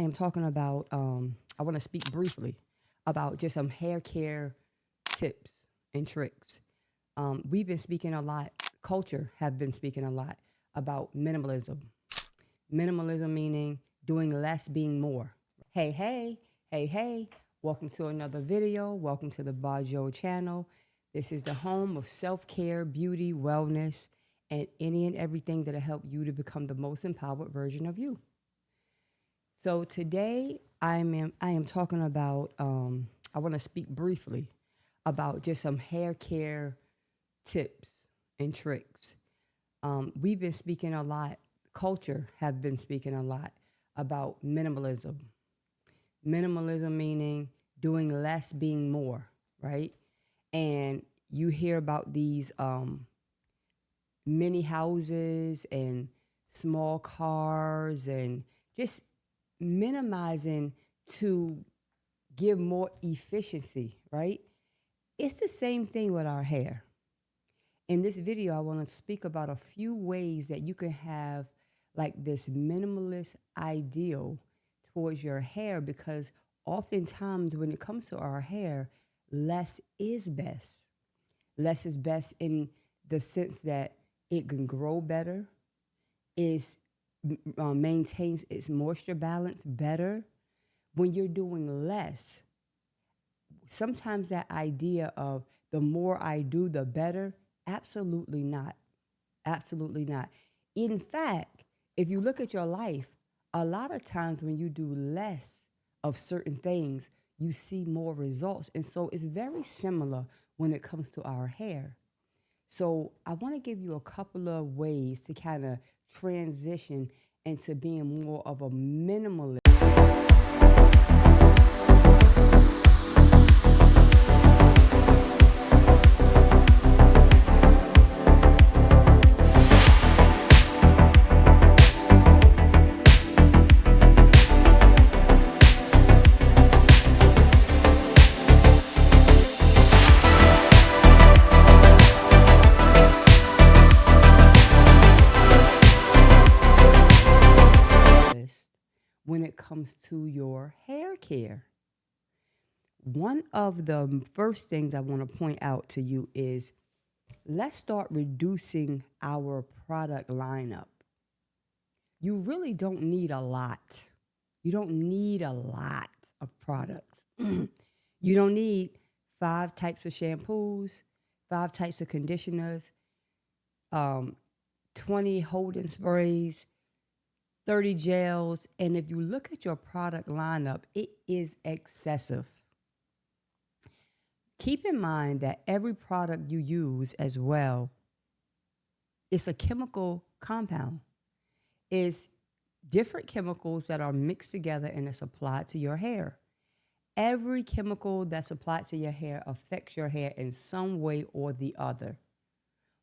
I am talking about, I want to speak briefly about just some hair care tips and tricks. We've been speaking a lot, culture have been speaking a lot about minimalism. Minimalism meaning doing less, being more. Hey, hey, hey, hey, welcome to another video. Welcome to the Bajo channel. This is the home of self-care, beauty, wellness, and any and everything that'll help you to become the most empowered version of you. So today I am talking about, I want to speak briefly about just some hair care tips and tricks. We've been speaking a lot, culture have been speaking a lot about minimalism. Minimalism meaning doing less, being more, right? And you hear about these mini houses and small cars and just minimizing to give more efficiency, right? It's the same thing with our hair. In this video, I want to speak about a few ways that you can have like this minimalist ideal towards your hair, because oftentimes when it comes to our hair, less is best. Less is best in the sense that it can grow better, maintains its moisture balance better. When you're doing less, sometimes that idea of the more I do, the better, absolutely not. Absolutely not. In fact, if you look at your life, a lot of times when you do less of certain things, you see more results. And so it's very similar when it comes to our hair. So I want to give you a couple of ways to kind of transition into being more of a minimalist. When it comes to your hair care. One of the first things I want to point out to you is let's start reducing our product lineup. You really don't need a lot. You don't need a lot of products. You don't need 5 types of shampoos, 5 types of conditioners, 20 holding sprays, 30 gels, and if you look at your product lineup, it is excessive. Keep in mind that every product you use as well, it's a chemical compound. It's different chemicals that are mixed together and it's applied to your hair. Every chemical that's applied to your hair affects your hair in some way or the other.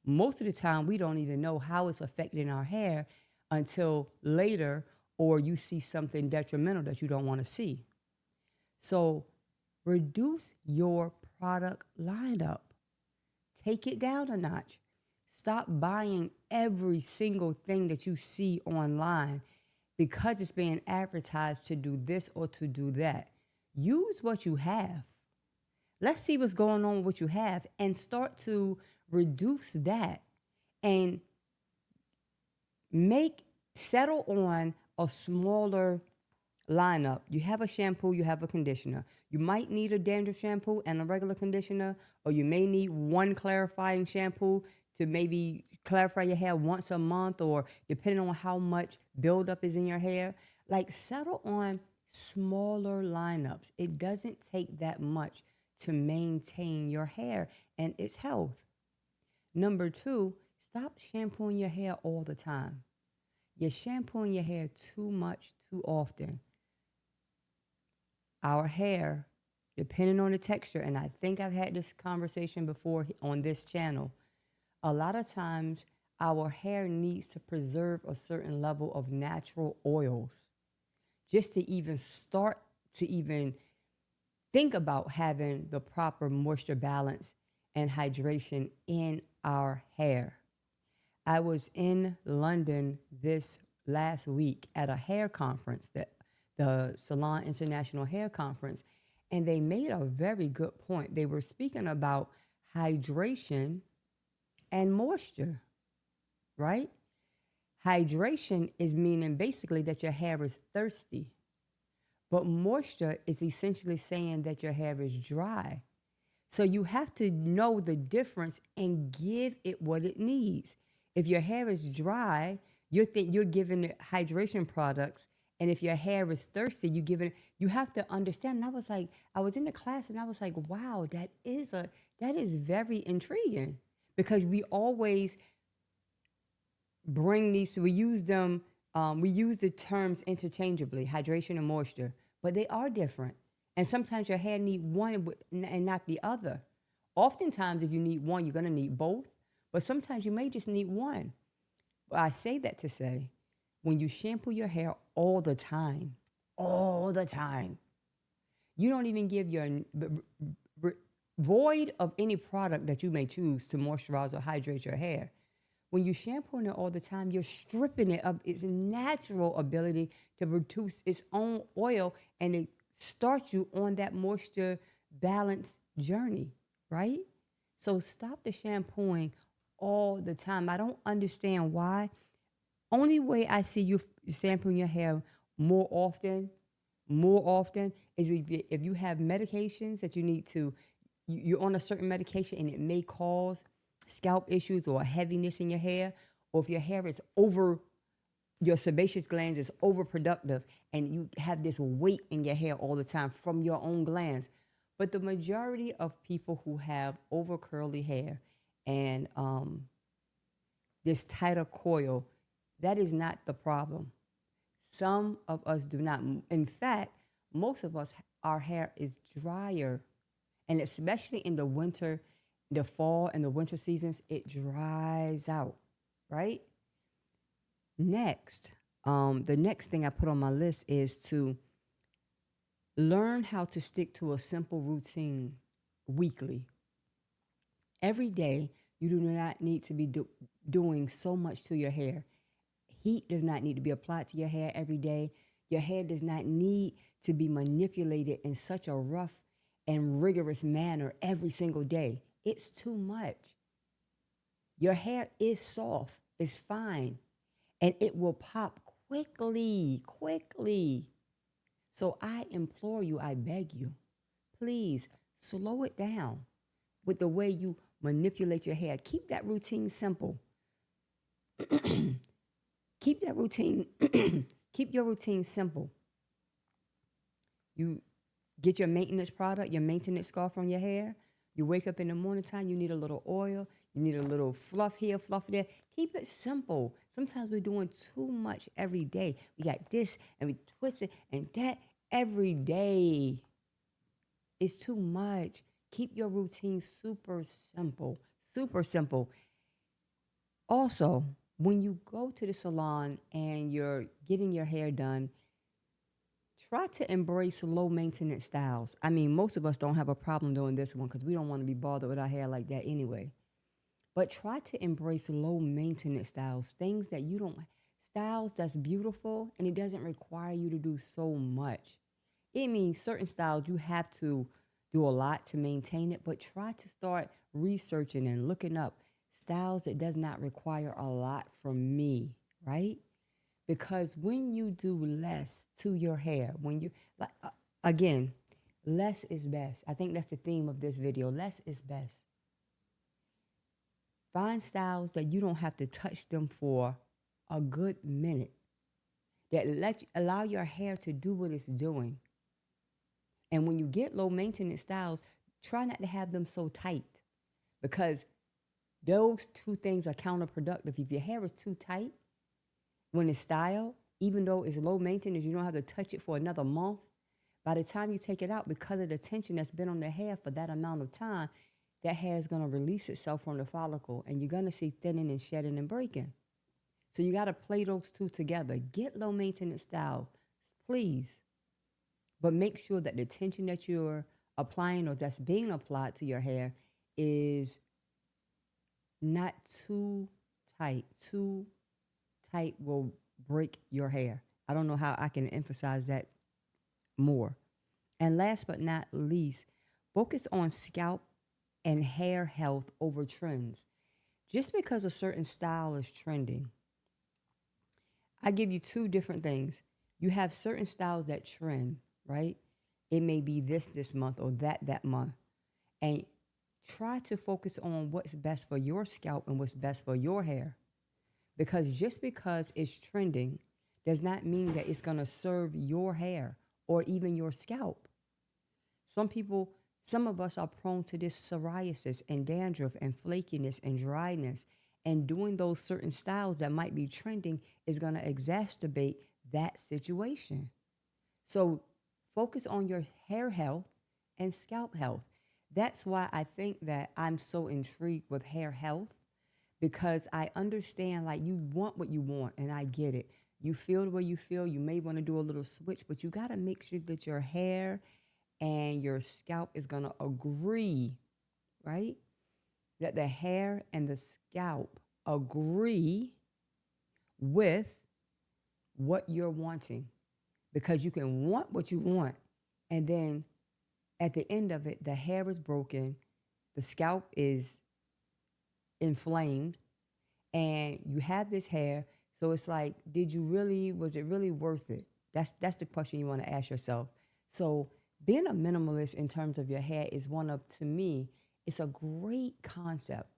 Most of the time, we don't even know how it's affecting our hair until later, or you see something detrimental that you don't want to see. So reduce your product lineup. Take it down a notch. Stop buying every single thing that you see online because it's being advertised to do this or to do that. Use what you have. Let's see what's going on with what you have and start to reduce that and settle on a smaller lineup. You have a shampoo, you have a conditioner. You might need a dandruff shampoo and a regular conditioner, or you may need one clarifying shampoo to maybe clarify your hair once a month, or depending on how much buildup is in your hair. Like, settle on smaller lineups. It doesn't take that much to maintain your hair and its health. Number 2, stop shampooing your hair all the time. You're shampooing your hair too much, too often. Our hair, depending on the texture, and I think I've had this conversation before on this channel, a lot of times our hair needs to preserve a certain level of natural oils just to even start to even think about having the proper moisture balance and hydration in our hair. I was in London this last week at a hair conference that the Salon International Hair Conference, and they made a very good point. They were speaking about hydration and moisture, right? Hydration is meaning basically that your hair is thirsty, but moisture is essentially saying that your hair is dry. So you have to know the difference and give it what it needs. If your hair is dry, you're giving it hydration products, and if your hair is thirsty, you have to understand. And I was like, I was in the class, and I was like, wow, that is very intriguing, because we always bring these. We use them. We use the terms interchangeably, hydration and moisture, but they are different. And sometimes your hair need one and not the other. Oftentimes, if you need one, you're gonna need both. But sometimes you may just need one. But I say that to say, when you shampoo your hair all the time, you don't even give void of any product that you may choose to moisturize or hydrate your hair. When you shampoo it all the time, you're stripping it of its natural ability to produce its own oil, and it starts you on that moisture balance journey, right? So stop the shampooing all the time. I don't understand why. Only way I see you shampooing your hair more often, is if you have medications that you need to, you're on a certain medication and it may cause scalp issues or heaviness in your hair, or if your hair is your sebaceous glands is overproductive and you have this weight in your hair all the time from your own glands. But the majority of people who have over curly hair and this tighter coil, that is not the problem. Some of us do not. In fact, most of us, our hair is drier. And especially in the winter, the fall and the winter seasons, it dries out, right? Next, the next thing I put on my list is to learn how to stick to a simple routine weekly. Every day, you do not need to be doing so much to your hair. Heat does not need to be applied to your hair every day. Your hair does not need to be manipulated in such a rough and rigorous manner every single day. It's too much. Your hair is soft, it's fine, and it will pop quickly. So I implore you, I beg you, please slow it down with the way you manipulate your hair. Keep that routine simple. Keep that routine, keep your routine simple. You get your maintenance product, your maintenance scarf on your hair. You wake up in the morning time, you need a little oil, you need a little fluff here, fluff there. Keep it simple. Sometimes we're doing too much every day. We got this and we twist it and that every day. It's too much. Keep your routine super simple, super simple. Also, when you go to the salon and you're getting your hair done, try to embrace low maintenance styles. I mean, most of us don't have a problem doing this one because we don't want to be bothered with our hair like that anyway. But try to embrace low maintenance styles, things that you don't, styles that's beautiful and it doesn't require you to do so much. It means certain styles you have to do a lot to maintain it, but try to start researching and looking up styles that does not require a lot from me, right? Because when you do less to your hair, again, less is best. I think that's the theme of this video. Less is best. Find styles that you don't have to touch them for a good minute, that allow your hair to do what it's doing. And when you get low maintenance styles, try not to have them so tight, because those two things are counterproductive. If your hair is too tight, when it's styled, even though it's low maintenance, you don't have to touch it for another month. By the time you take it out, because of the tension that's been on the hair for that amount of time, that hair is going to release itself from the follicle, and you're going to see thinning and shedding and breaking. So you got to play those two together. Get low maintenance style, please. But make sure that the tension that you're applying or that's being applied to your hair is not too tight. Too tight will break your hair. I don't know how I can emphasize that more. And last but not least, focus on scalp and hair health over trends. Just because a certain style is trending, I give you two different things. You have certain styles that trend, right? It may be this month or that month. And try to focus on what's best for your scalp and what's best for your hair. Because just because it's trending does not mean that it's going to serve your hair or even your scalp. Some people, some of us are prone to this psoriasis and dandruff and flakiness and dryness. And doing those certain styles that might be trending is going to exacerbate that situation. So focus on your hair health and scalp health. That's why I think that I'm so intrigued with hair health because I understand like you want what you want and I get it. You feel the way you feel. You may want to do a little switch, but you got to make sure that your hair and your scalp is going to agree, right? That the hair and the scalp agree with what you're wanting because you can want what you want and then at the end of it the hair is broken, the scalp is inflamed, and you have this hair. So it's like, did you really, was it really worth it? That's the question you want to ask yourself. So being a minimalist in terms of your hair is one of, to me, it's a great concept.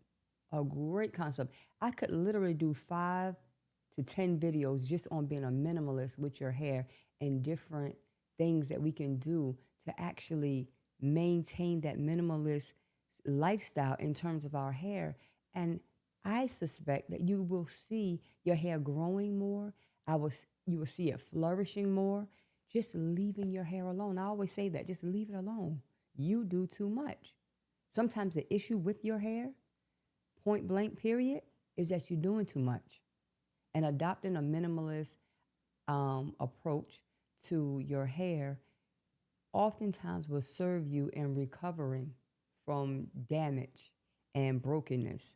A great concept. I could literally do 5 to 10 videos just on being a minimalist with your hair and different things that we can do to actually maintain that minimalist lifestyle in terms of our hair. And I suspect that you will see your hair growing more. You will see it flourishing more. Just leaving your hair alone. I always say that. Just leave it alone. You do too much. Sometimes the issue with your hair, point blank period, is that you're doing too much. And adopting a minimalist approach to your hair oftentimes will serve you in recovering from damage and brokenness.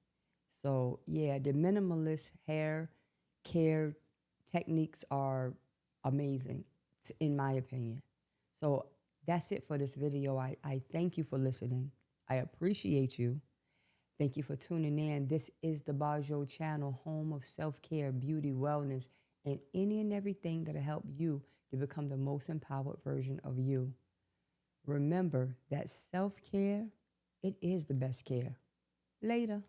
So, yeah, the minimalist hair care techniques are amazing, in my opinion. So, that's it for this video. I thank you for listening. I appreciate you. Thank you for tuning in. This is the Bajo channel, home of self-care, beauty, wellness, and any and everything that'll help you to become the most empowered version of you. Remember that self-care, it is the best care. Later.